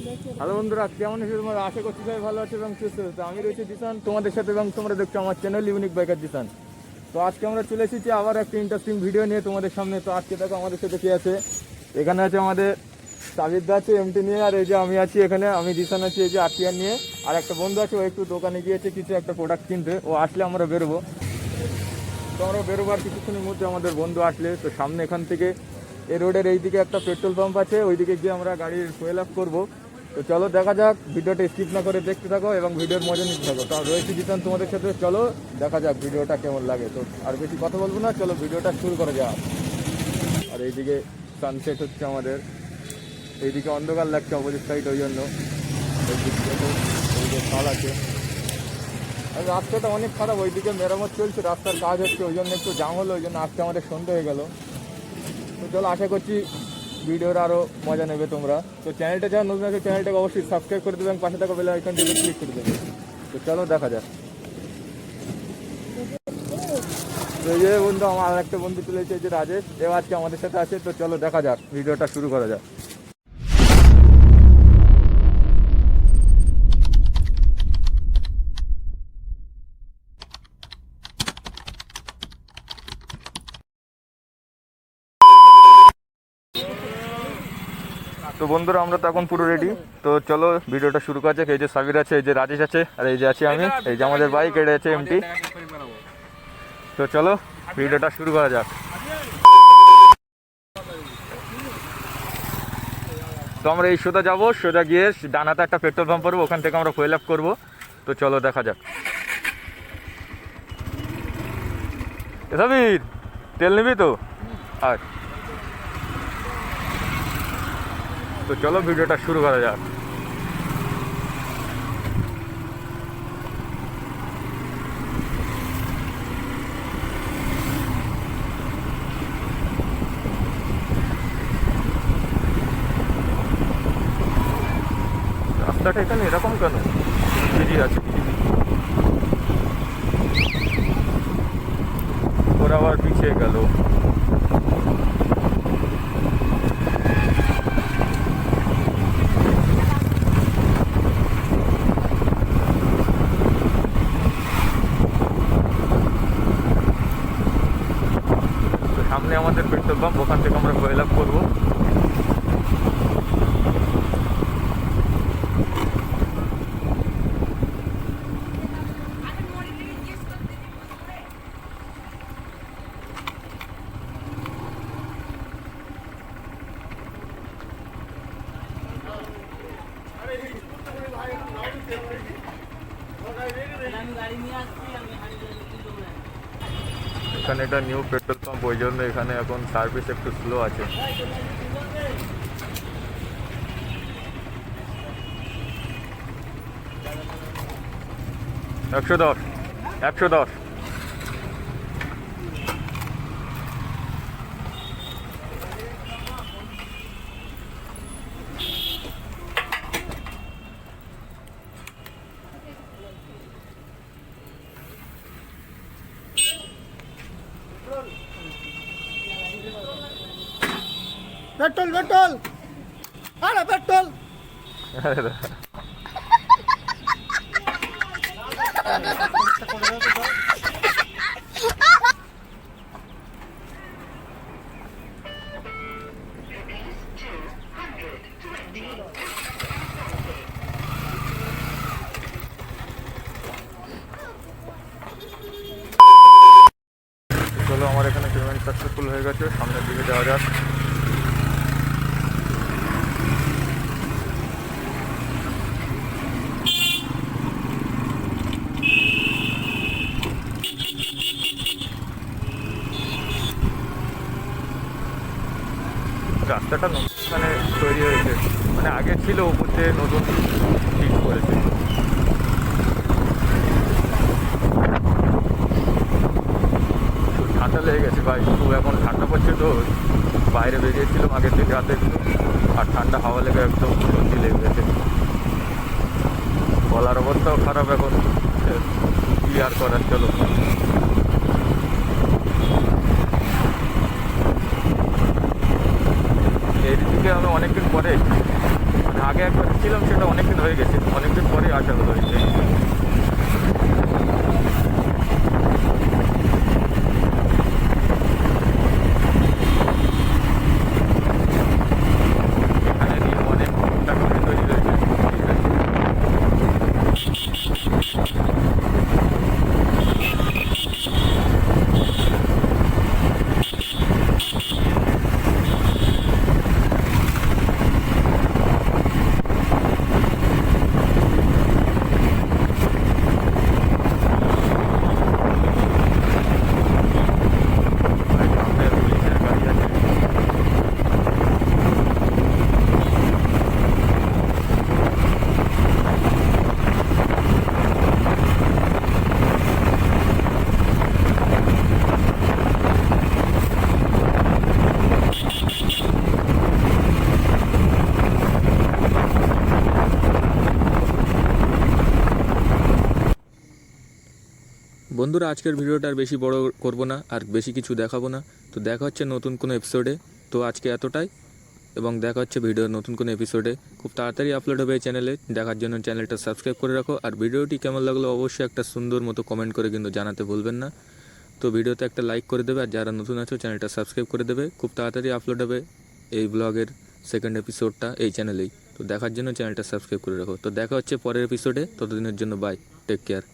Hello বন্ধুরা, কেমন আছো তোমরা? আশা করছি সবাই ভালো আছে এবং সুস্থ আছে। আমি রয়েছি জিসান তোমাদের সাথে এবং তোমরা দেখছো আমার চ্যানেল ইউনিক বাইকার জিসান। তো আজকে আমরা চলে এসেছি আবার একটা ইন্টারেস্টিং ভিডিও নিয়ে তোমাদের সামনে। তো আজকে দেখো আমাদের সাথে কে আছে। এখানে আছে আমাদের সাবিরদা আছে এমটি নিয়ে, আর এই যে আমি আছি এখানে, আমি জিসান আছি এই যে আরটিআর নিয়ে। আর একটা বন্ধু আছে, ও একটু দোকানে গিয়েছে কিছু একটা প্রোডাক্ট কিনতে, ও আসলে আমরা বেরোবো। তো আমরা বেরোবার কিছুক্ষণের মধ্যে আমাদের বন্ধু আসলে, তো সামনে এখান থেকে এই রোডের এইদিকে একটা পেট্রোল পাম্প আছে, ওইদিকে গিয়ে আমরা গাড়ির ফুয়েল আপ করবো। তো চলো দেখা যাক, ভিডিওটা স্কিপ না করে দেখতে থাকো এবং ভিডিওর মজা নিতে থাকো। তো রয়েছি জিতান তোমাদের সাথে, চলো দেখা যাক ভিডিওটা কেমন লাগে। তো আর বেশি কথা বলবো না, চলো ভিডিওটা শুরু করা যাক। আর এইদিকে সানসেট হচ্ছে আমাদের, এইদিকে অন্ধকার লাগছে অপোজিট সাইড, ওই জন্য ওইদিকে খাল আছে। আর রাস্তাটা অনেক খারাপ, ওইদিকে মেরামত চলছে, রাস্তার কাজ হচ্ছে, ওই জন্য একটু জাম হলো, ওই জন্য আজকে আমাদের সন্ধ্যে হয়ে গেল। তো চলো, আশা করছি ভিডিওর আরও মজা নেবে তোমরা। তো চ্যানেলটা যারা নতুন আছে চ্যানেলটাকে অবশ্যই সাবস্ক্রাইব করে দেবে এবং পাশে থাকা বেল আইকনটিতে ক্লিক করে দেবে। তো চলো দেখা যাক। তো এই যে বন্ধু, আমার আর একটা বন্ধু চলে এসেছে যে রাজেশ, এও আজকে আমাদের সাথে আছে। তো চলো দেখা যাক, ভিডিওটা শুরু করা যাক। তো বন্ধুরা, আমরা তো এখন পুরো রেডি। তো চলো ভিডিওটা শুরু করা যাক। এই যে সাবির আছে, এই যে রাজেশ আছে, আর এই যে আছি আমি, এই যে আমাদের বাইক, এটা আছে এমটি। তো চলো ভিডিওটা শুরু করা যাক। তো আমরা এই সোজা যাবো, সোজা গিয়ে ডানাতে একটা পেট্রোল পাম্প করবো, ওখান থেকে আমরা ফুয়েল আপ করবো। তো চলো দেখা যাক। সাবির, তেল নিবি তো? আর তো চলো ভিডিওটা শুরু করা যাক। রাস্তাটা এখানে এরকম কেন? বিজি আছে, ওরা আবার পিছিয়ে গেল। তো সামনে আমাদের পেট্রোল পাম্প, ওখান থেকে আমরা ফুয়েল আপ করবো। এখানে একটা নিউ পেট্রোল পাম্প, ওই জন্য এখানে এখন সার্ভিস একটু স্লো আছে। 110 110। पेट्रोल पेट्रोल अरे पेट्रोल চলো, আমার এখানে পেমেন্ট সাকসেসফুল হয়ে গেছে, সামনের দিকে যাওয়া যাক। রাস্তাটা এখানে তৈরি হয়েছে, মানে আগে ছিল, উপর দিয়ে নতুন ঠিক করেছে। ঠান্ডা লেগে গেছে ভাই, খুব এখন ঠান্ডা পড়ছে। তো বাইরে বেরিয়েছিলাম আগের দিন রাতে, আর ঠান্ডা হাওয়া লেগে একদম সর্দি লেগে গেছে, গলার অবস্থাও খারাপ এখন। কি আর করার, চলো। এই দিকে আমি অনেকদিন পরে, মানে আগে একবার ছিলাম হয়ে গেছে, অনেকদিন পরে আসা হলো এখানে। এখানে নিয়ে অনেক ফ্যাক্টরি তৈরি হয়েছে। আর সামনে পুলিশের গাড়ি আছে। বন্ধুরা, আজকের ভিডিওটা আর বেশি বড় করব না, আর বেশি কিছু দেখাবো না। তো দেখা হচ্ছে নতুন কোনো এপিসোডে। তো আজকে এতটাই, এবং দেখা হচ্ছে ভিডিওর নতুন কোনো এপিসোডে। খুব তাড়াতাড়ি আপলোড হবে এই চ্যানেলে। দেখার জন্য চ্যানেলটা সাবস্ক্রাইব করে রাখো, আর ভিডিওটি কেমন লাগলো অবশ্যই একটা সুন্দর মতো কমেন্ট করে কিন্তু জানাতে ভুলবেন না। তো ভিডিওতে একটা লাইক করে দেবে, আর যারা নতুন আছো চ্যানেলটা সাবস্ক্রাইব করে দেবে। খুব তাড়াতাড়ি আপলোড হবে এই ব্লগের সেকেন্ড এপিসোডটা এই চ্যানেলেই। তো দেখার জন্য চ্যানেলটা সাবস্ক্রাইব করে রাখো। তো দেখা হচ্ছে পরের এপিসোডে, ততদিনের জন্য বাই, টেক কেয়ার।